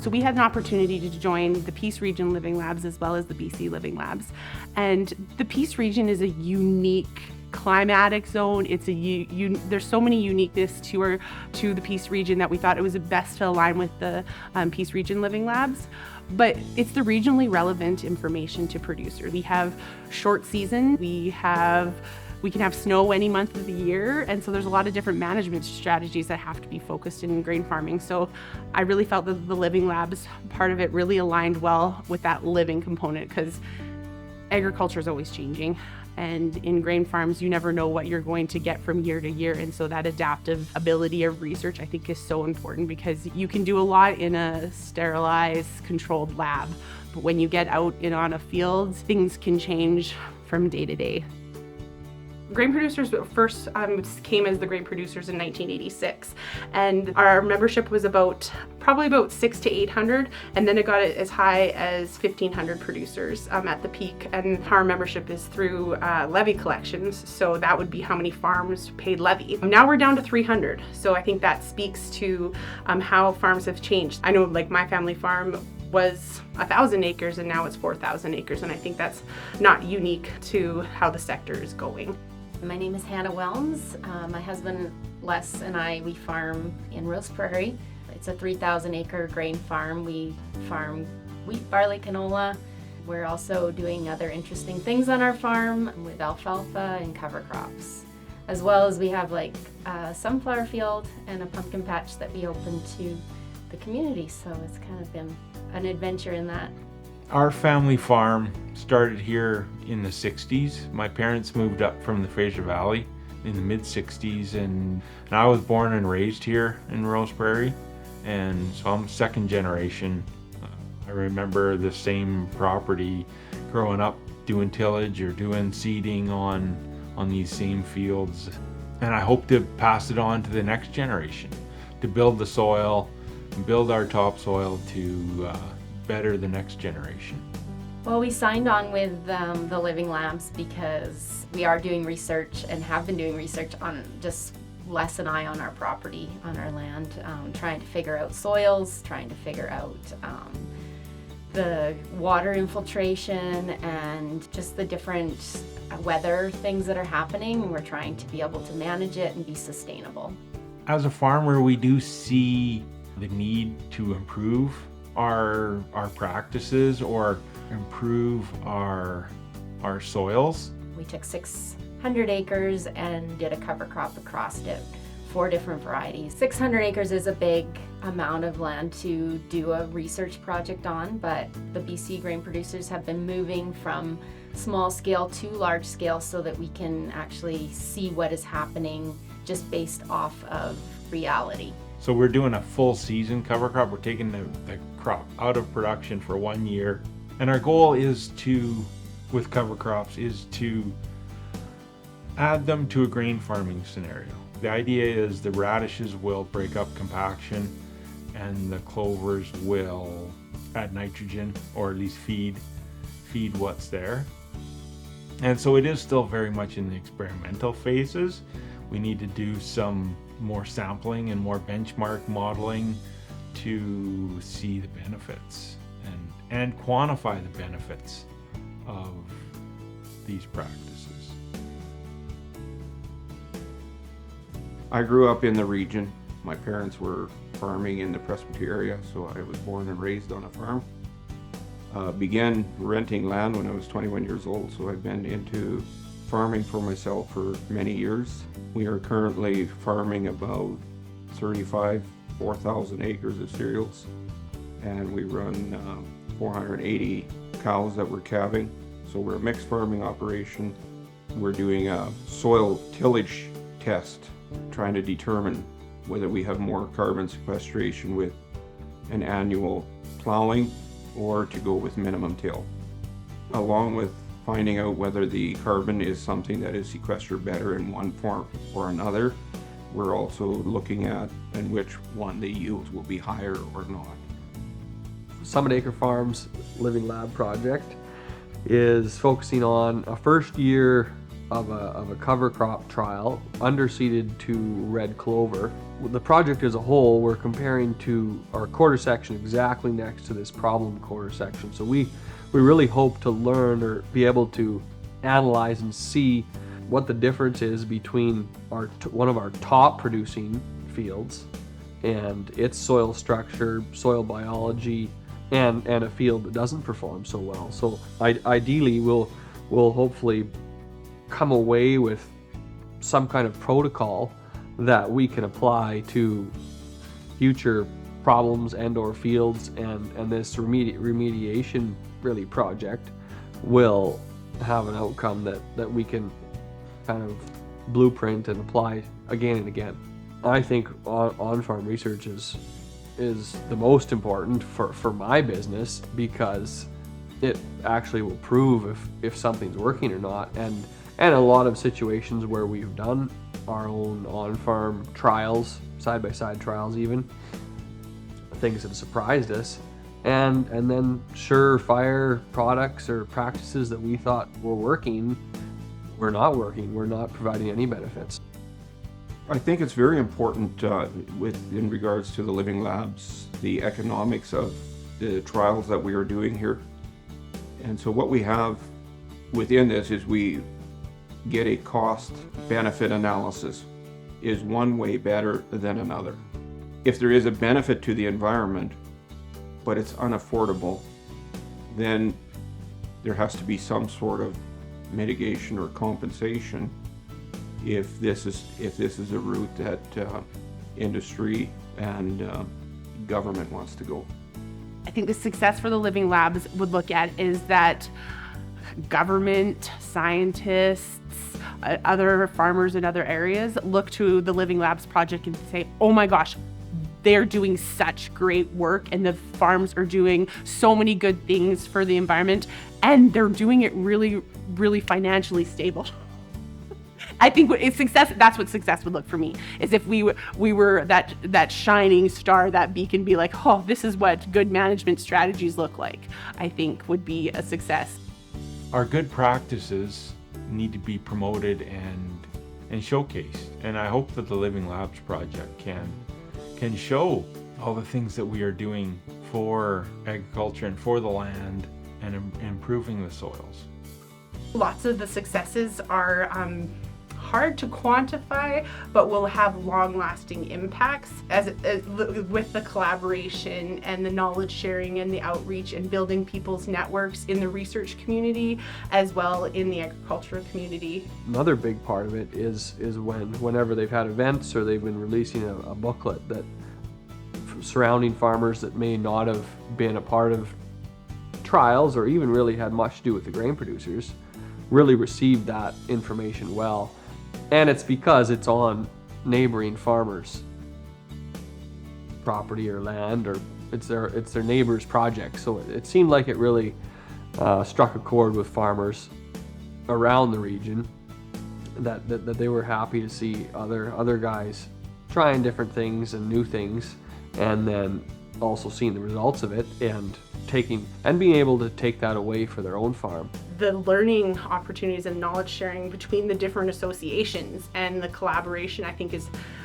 So we had an opportunity to join the Peace Region Living Labs as well as the BC Living Labs. And the Peace Region is a unique climatic zone. It's there's so many uniqueness to the Peace Region that we thought it was best to align with the Peace Region Living Labs. But it's the regionally relevant information to producers. We have short season, we can have snow any month of the year, and so there's a lot of different management strategies that have to be focused in grain farming. So I really felt that the Living Labs part of it really aligned well with that living component, because agriculture is always changing, and in grain farms you never know what you're going to get from year to year, and so that adaptive ability of research I think is so important, because you can do a lot in a sterilized, controlled lab, but when you get out on a field, things can change from day to day. Grain producers first came as the grain producers in 1986, and our membership was probably about 600 to 800, and then it got as high as 1,500 producers at the peak. And our membership is through levy collections, so that would be how many farms paid levy. Now we're down to 300, so I think that speaks to how farms have changed. I know, like, my family farm was 1,000 acres and now it's 4,000 acres, and I think that's not unique to how the sector is going. My name is Hannah Wellms. My husband Les and we farm in Rose Prairie. It's a 3,000 acre grain farm. We farm wheat, barley, canola. We're also doing other interesting things on our farm with alfalfa and cover crops. As well as we have a sunflower field and a pumpkin patch that we open to the community. So it's kind of been an adventure in that. Our family farm started here in the 60s. My parents moved up from the Fraser Valley in the mid-60s, and I was born and raised here in Rose Prairie, and so I'm second generation. I remember the same property growing up, doing tillage or doing seeding on these same fields, and I hope to pass it on to the next generation, to build the soil, build our topsoil to better the next generation. Well, we signed on with the Living Labs because we are doing research and have been doing research on just Les and I on our property, on our land, trying to figure out soils, trying to figure out the water infiltration and just the different weather things that are happening, and we're trying to be able to manage it and be sustainable. As a farmer, we do see the need to improve our practices or improve our soils. We took 600 acres and did a cover crop across it, 4 different varieties. 600 acres is a big amount of land to do a research project on, but the BC grain producers have been moving from small scale to large scale so that we can actually see what is happening just based off of reality. So we're doing a full season cover crop. We're taking the crop out of production for 1 year. And our goal is with cover crops, is to add them to a grain farming scenario. The idea is the radishes will break up compaction and the clovers will add nitrogen, or at least feed what's there. And so it is still very much in the experimental phases. We need to do some more sampling and more benchmark modeling to see the benefits and quantify the benefits of these practices. I grew up in the region. My parents were farming in the Presbyterian area, so I was born and raised on a farm. Began renting land when I was 21 years old, so I've been into farming for myself for many years. We are currently farming about 4,000 acres of cereals, and we run 480 cows that we're calving. So we're a mixed farming operation. We're doing a soil tillage test, trying to determine whether we have more carbon sequestration with an annual plowing or to go with minimum till, along with finding out whether the carbon is something that is sequestered better in one form or another. We're also looking at in which one the yields will be higher or not. Summit Acre Farms Living Lab project is focusing on a first year of a cover crop trial underseeded to red clover. The project as a whole, we're comparing to our quarter section exactly next to this problem quarter section. So we really hope to learn or be able to analyze and see what the difference is between one of our top producing fields and its soil structure, soil biology, and a field that doesn't perform so well. So ideally we'll hopefully come away with some kind of protocol that we can apply to future problems and or fields, and this remediation really project will have an outcome that we can kind of blueprint and apply again and again. I think on-farm research is the most important for my business, because it actually will prove if something's working or not. And a lot of situations where we've done our own on-farm trials, side-by-side trials even, things have surprised us. And then surefire products or practices that we thought were working, were not working, were not providing any benefits. I think it's very important in regards to the living labs, the economics of the trials that we are doing here. And so what we have within this is we get a cost benefit analysis. Is one way better than another? If there is a benefit to the environment, but it's unaffordable, then there has to be some sort of mitigation or compensation if this is a route that industry and government wants to go. I think the success for the Living Labs would look at is that government, scientists, other farmers in other areas look to the Living Labs project and say, oh my gosh, they're doing such great work and the farms are doing so many good things for the environment, and they're doing it really, really financially stable. I think it's success. That's what success would look for me, is if we were that shining star, that beacon, be like, oh, this is what good management strategies look like. I think would be a success. Our good practices need to be promoted and showcased, and I hope that the Living Labs project can show all the things that we are doing for agriculture and for the land and improving the soils. Lots of the successes are hard to quantify, but will have long-lasting impacts as with the collaboration and the knowledge sharing and the outreach and building people's networks in the research community as well in the agricultural community. Another big part of it is whenever they've had events or they've been releasing a booklet that surrounding farmers that may not have been a part of trials or even really had much to do with the grain producers really received that information well. And it's because it's on neighboring farmers' property or land, or it's their neighbor's project. So it seemed like it really struck a chord with farmers around the region, that they were happy to see other guys trying different things and new things, and then also seeing the results of it and being able to take that away for their own farm. The learning opportunities and knowledge sharing between the different associations and the collaboration, I think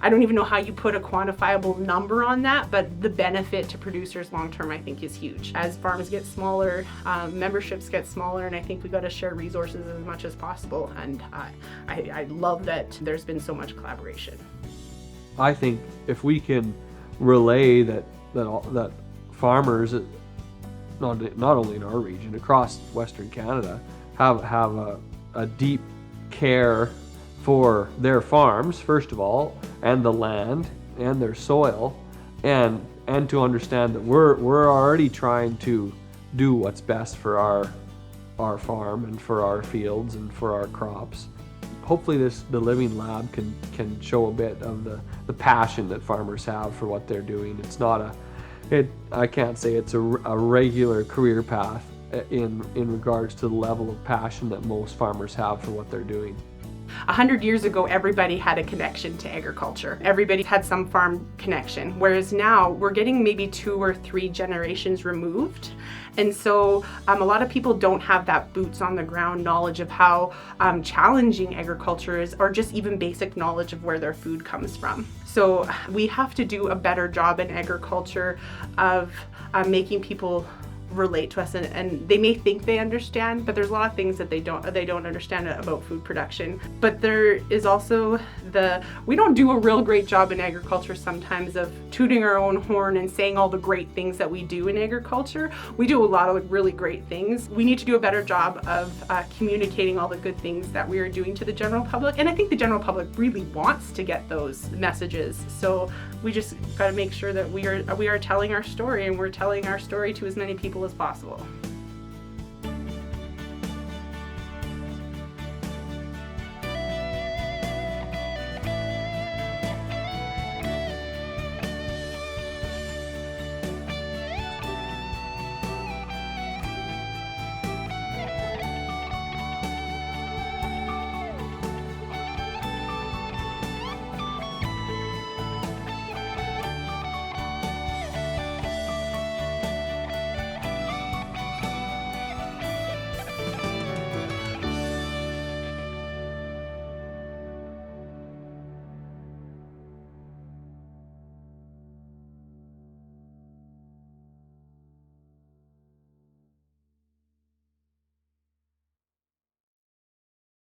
I don't even know how you put a quantifiable number on that, but the benefit to producers long term, I think, is huge. As farms get smaller, memberships get smaller, and I think we got to share resources as much as possible. And I love that there's been so much collaboration. I think if we can relay that farmers, not only in our region, across Western Canada, have a deep care for their farms, first of all, and the land and their soil, and to understand that we're already trying to do what's best for our farm and for our fields and for our crops. Hopefully the Living Lab can show a bit of the passion that farmers have for what they're doing. It's not I can't say it's a regular career path in regards to the level of passion that most farmers have for what they're doing. 100 years ago, everybody had a connection to agriculture. Everybody had some farm connection, whereas now we're getting maybe 2 or 3 generations removed. And so a lot of people don't have that boots on the ground knowledge of how challenging agriculture is, or just even basic knowledge of where their food comes from. So we have to do a better job in agriculture of making people relate to us, and they may think they understand, but there's a lot of things that they don't understand about food production. But there is also we don't do a real great job in agriculture sometimes of tooting our own horn and saying all the great things that we do in agriculture. We do a lot of really great things. We need to do a better job of communicating all the good things that we are doing to the general public, and I think the general public really wants to get those messages. So we just got to make sure that we are telling our story, and we're telling our story to as many people as possible.